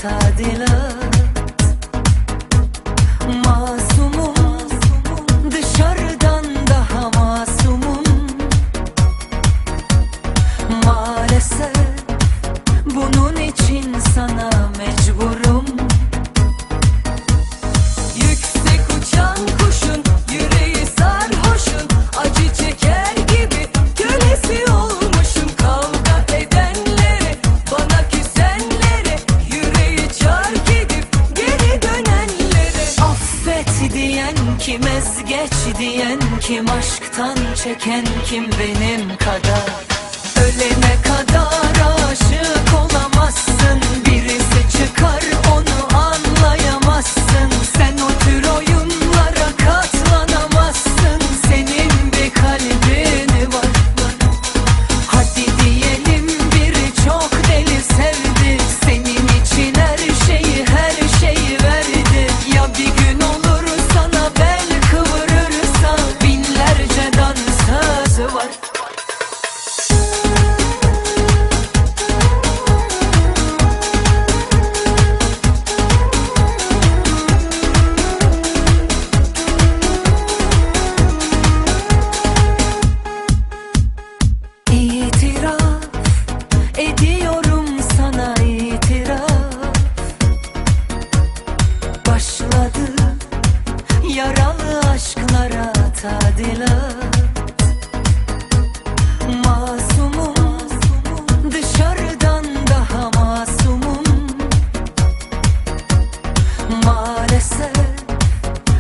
tadilat. Masumum, dışarıdan daha masumum. Maalesef bunun için sana mecburum. Yüksek uçan kuşun, yüreği sarhoşun, acı çeker gibi kölesi olmuşum. Kavga edenlere, bana küsenlere, yüreği çar gidip geri dönenlere. Affet diyen kim, ezgeç diyen kim, aşktan çeken kim benim kadar? Ölene kadar aşık olamazsın, birisi çıkar onu anlayamazsın. Sen o tür oyunlara katlanamazsın, senin bir kalbin var. Hadi diyelim biri çok deli sevdi, senin için her şeyi verdi. Ya bir gün olur sana bel kıvırırsa, binlerce dansözü var. İtiraf ediyorum sana, itiraf. Başladı yaralı aşklara tadilat. Masumum, dışarıdan daha masumum. Maalesef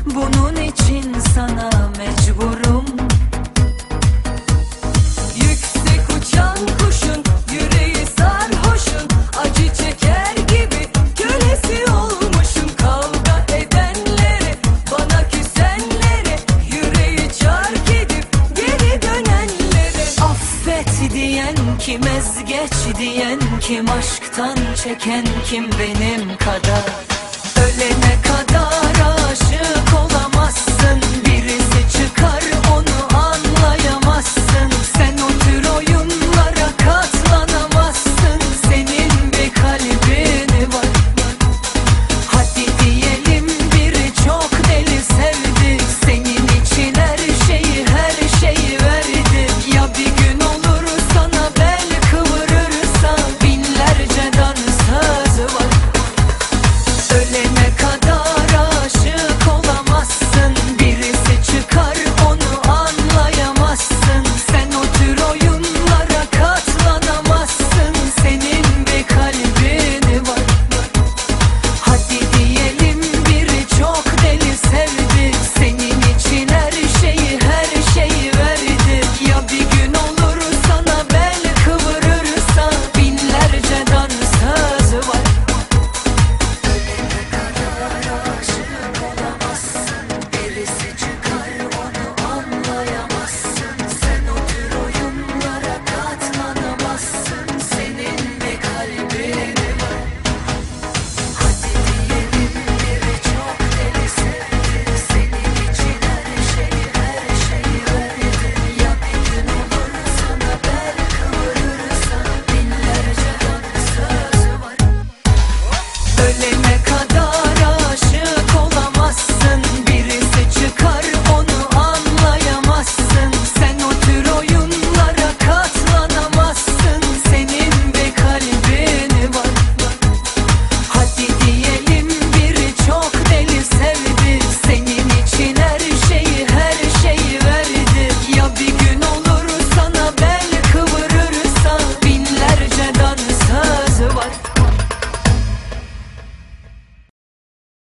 bunun için sana mecburum. Yüksek uçan kuşun, yüreği sarhoşun, acı çeker gibi kölesi olmuşum. Kavga edenlere, bana küsenlere, yüreği çar gidip geri dönenlere. Affet diyen kim, ezgeç diyen kim, aşktan çeken kim benim kadar? Ölene kadar aşık olamazsın, birisi çıkar